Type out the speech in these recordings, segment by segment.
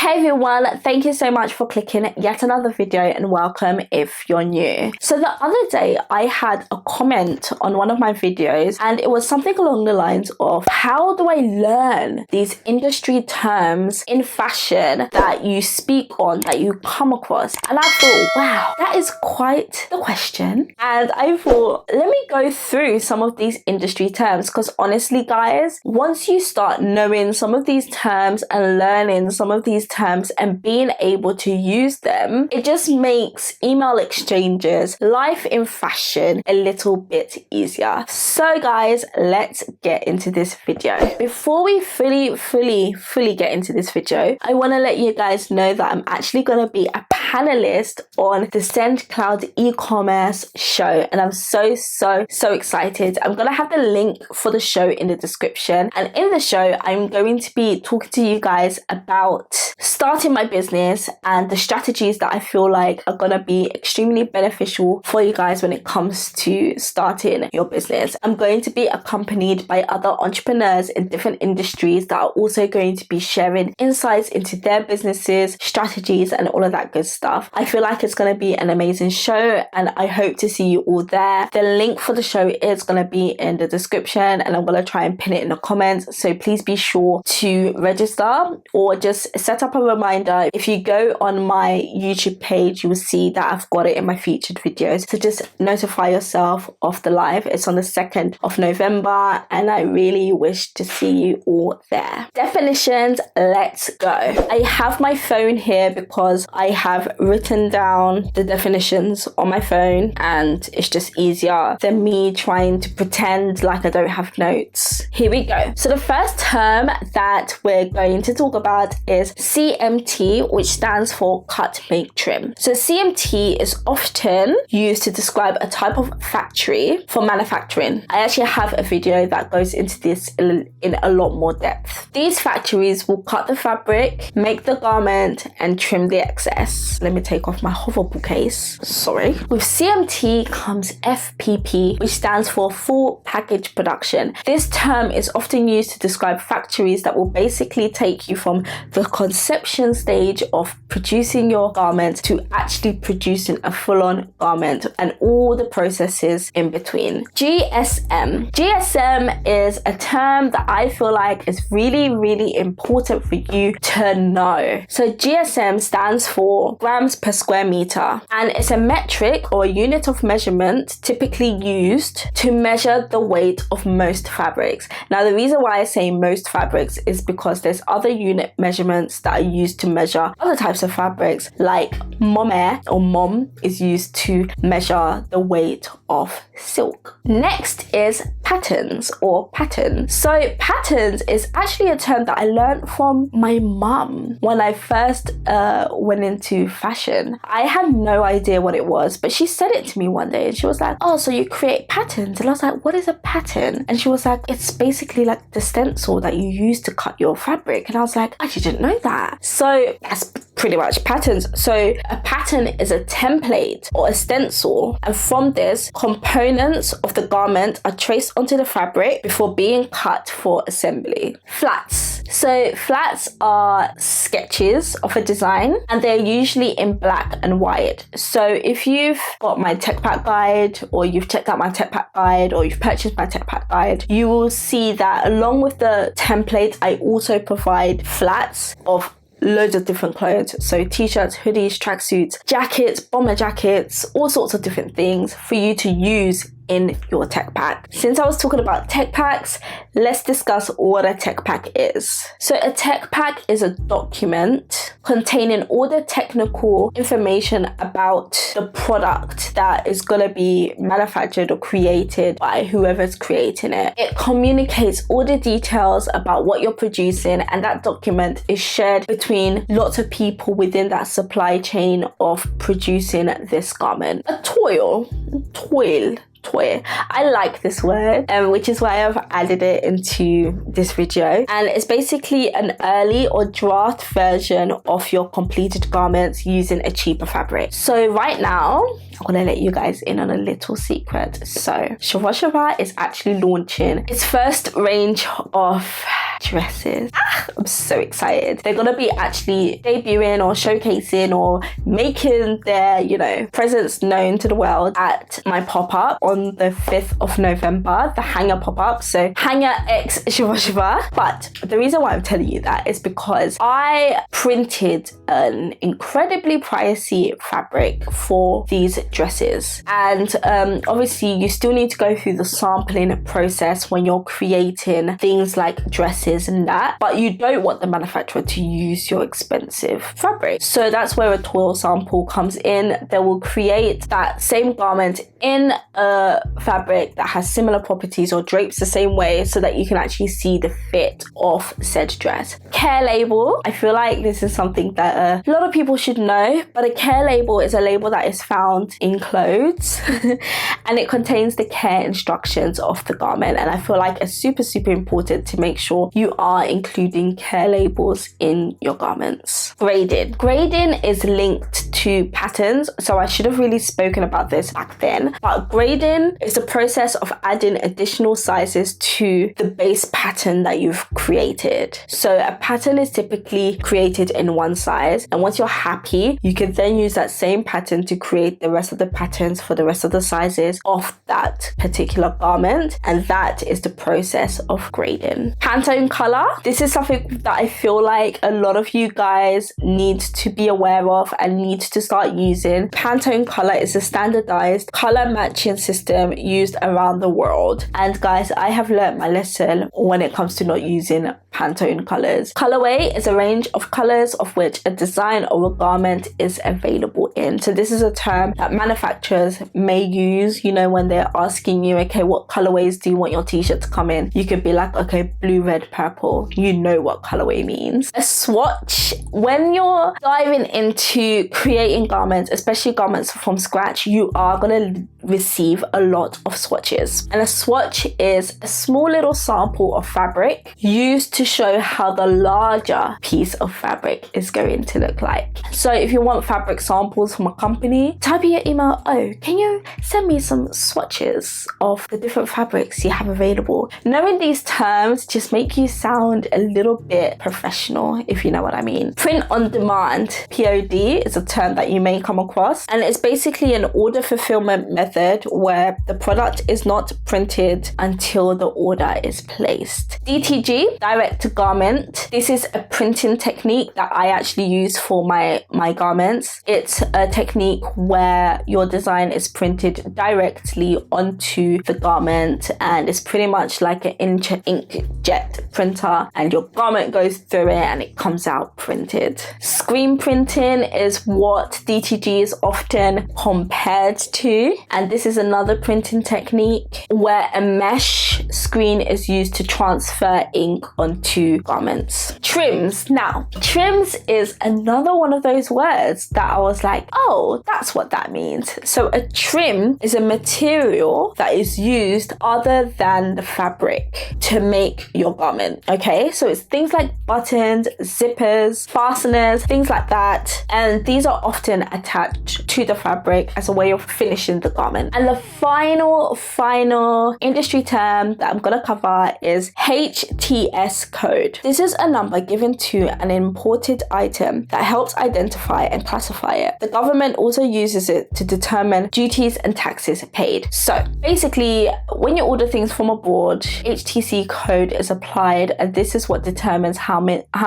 Hey everyone, thank you so much for clicking yet another video and welcome if you're new. So the other day I had a comment on one of my videos and it was something along the lines of, how do I learn these industry terms in fashion that you speak on, that you come across? And I thought, wow, that is quite the question. And I thought, let me go through some of these industry terms, because honestly guys, once you start knowing some of these terms and learning some of these terms and being able to use them, it just makes email exchanges, life in fashion, a little bit easier. So guys, let's get into this video. Before we fully get into this video, I want to let you guys know that I'm actually going to be a panelist on the Sendcloud e-commerce show, and I'm so excited. I'm going to have the link for the show in the description, and in the show I'm going to be talking to you guys about starting my business and the strategies that I feel like are going to be extremely beneficial for you guys when it comes to starting your business. I'm going to be accompanied by other entrepreneurs in different industries that are also going to be sharing insights into their businesses, strategies, and all of that good stuff. I feel like it's going to be an amazing show and I hope to see you all there. The link for the show is going to be in the description and I'm going to try and pin it in the comments, so please be sure to register or just set up a reminder. If you go on my YouTube page, you will see that I've got it in my featured videos, so just notify yourself of the live. It's on the 2nd of November and I really wish to see you all there. Definitions, let's go. I have my phone here because I have written down the definitions on my phone and it's just easier than me trying to pretend like I don't have notes. Here we go. So the first term that we're going to talk about is CMT, which stands for cut, make, trim. So CMT is often used to describe a type of factory for manufacturing. I actually have a video that goes into this in a lot more depth. These factories will cut the fabric, make the garment, and trim the excess. Let me take off my hoverable case. Sorry. With CMT comes FPP, which stands for full package production. This term is often used to describe factories that will basically take you from the conception stage of producing your garment to actually producing a full-on garment and all the processes in between. GSM. GSM is a term that I feel like is really important for you to know. So GSM stands for grams per square meter, and it's a metric or a unit of measurement typically used to measure the weight of most fabrics. Now the reason why I say most fabrics is because there's other unit measurements that are used to measure other types of fabrics, like mohair or mom is used to measure the weight of silk. Next is patterns or pattern. So patterns is actually a term that I learned from my mum when I first went into fashion. I had no idea what it was, but she said it to me one day and she was like, oh, so you create patterns? And I was like, what is a pattern? And she was like, it's basically like the stencil that you use to cut your fabric. And I was like, I didn't know that. So that's pretty much patterns. So a pattern is a template or a stencil, and from this, components of the garment are traced onto the fabric before being cut for assembly. Flats. So flats are sketches of a design and they're usually in black and white. So if you've got my tech pack guide, or you've checked out my tech pack guide, or you've purchased my tech pack guide, you will see that along with the template, I also provide flats of loads of different clothes. So t-shirts, hoodies, tracksuits, jackets, bomber jackets, all sorts of different things for you to use in your tech pack. Since I was talking about tech packs, let's discuss what a tech pack is. So a tech pack is a document containing all the technical information about the product that is going to be manufactured or created by whoever's creating it. It communicates all the details about what you're producing, and that document is shared between lots of people within that supply chain of producing this garment. A toil Toil. I like this word, which is why I've added it into this video. And it's basically an early or draft version of your completed garments using a cheaper fabric. So right now, I'm gonna let you guys in on a little secret. So Swatch is actually launching its first range of dresses. I'm so excited. They're gonna be actually debuting or showcasing or making their, presence known to the world at my pop-up on the 5th of November, the Hanger pop-up. So Hanger X Swatch. But the reason why I'm telling you that is because I printed an incredibly pricey fabric for these dresses, and obviously you still need to go through the sampling process when you're creating things like dresses and that, but you don't want the manufacturer to use your expensive fabric. So that's where a Toil sample comes in. They will create that same garment in a fabric that has similar properties or drapes the same way so that you can actually see the fit of said dress. Care label. I feel like this is something that a lot of people should know, but a care label is a label that is found in clothes and it contains the care instructions of the garment, and I feel like it's super important to make sure you are including care labels in your garments. Grading is linked to patterns, so I should have really spoken about this back then, but grading is the process of adding additional sizes to the base pattern that you've created. So a pattern is typically created in one size, and once you're happy, you can then use that same pattern to create the rest of the patterns for the rest of the sizes of that particular garment, and that is the process of grading. Pantone Color. This is something that I feel like a lot of you guys need to be aware of and need to start using. Pantone Color is a standardized color matching system used around the world, and guys, I have learned my lesson when it comes to not using Pantone colors. Colorway is a range of colors of which a design or a garment is available in. So this is a term that manufacturers may use, when they're asking you, okay, what colorways do you want your t-shirt to come in? You could be like, okay, blue, red, purple. You know what colorway means. A swatch. When you're diving into creating garments, especially garments from scratch, you are going to receive a lot of swatches. And a swatch is a small little sample of fabric used to show how the larger piece of fabric is going to look like. So if you want fabric samples from a company, type in your email, oh, can you send me some swatches of the different fabrics you have available? Knowing these terms just make you sound a little bit professional, if you know what I mean. Print on demand, POD, is a term that you may come across, and it's basically an order fulfillment method where the product is not printed until the order is placed. DTG, direct to garment. This is a printing technique that I actually use for my garments. It's a technique where your design is printed directly onto the garment, and it's pretty much like an inkjet printer, and your garment goes through it and it comes out printed. Screen printing is what DTG is often compared to, and this is another printing technique where a mesh screen is used to transfer ink onto garments. Trims. Now, trims is another one of those words that I was like, oh, that's what that means. So a trim is a material that is used other than the fabric to make your garment. Okay, so it's things like buttons, zippers, fasteners, things like that, and these are often attached to the fabric as a way of finishing the garment. And the final industry term that I'm gonna cover is HTS Code. This is a number given to an imported item that helps identify and classify it. The government also uses it to determine duties and taxes paid. So basically, when you order things from abroad, HTS Code is applied, and this is what determines how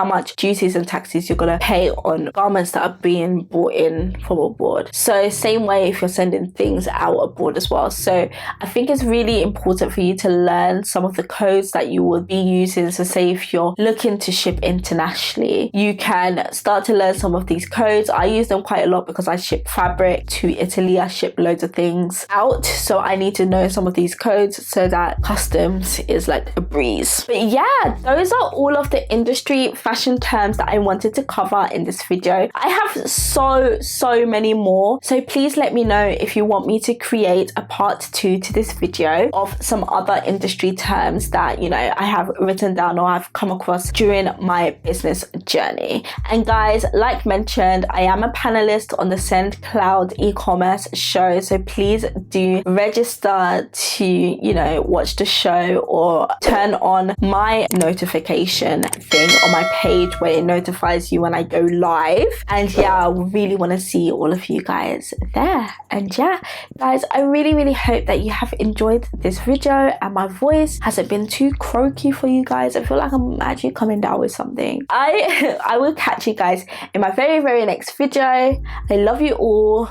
much duties and taxes you're gonna pay on garments that are being brought in from abroad. So same way if you're sending things out abroad as well. So I think it's really important for you to learn learn some of the codes that you will be using. So say if you're looking to ship internationally, you can start to learn some of these codes. I use them quite a lot because I ship fabric to Italy. I ship loads of things out, so I need to know some of these codes so that customs is like a breeze. But yeah, those are all of the industry fashion terms that I wanted to cover in this video. I have so many more, so please let me know if you want me to create a part 2 to this video of some other industry terms that, you know, I have written down or I've come across during my business journey. And guys, like mentioned, I am a panelist on the Sendcloud e-commerce show, so please do register to, you know, watch the show or turn on my notification thing on my page where it notifies you when I go live. And yeah, I really want to see all of you guys there. And yeah, guys, I really hope that you have enjoyed this video and my voice hasn't been too croaky for you guys. I feel like I'm actually coming down with something. I will catch you guys in my very next video. I love you all.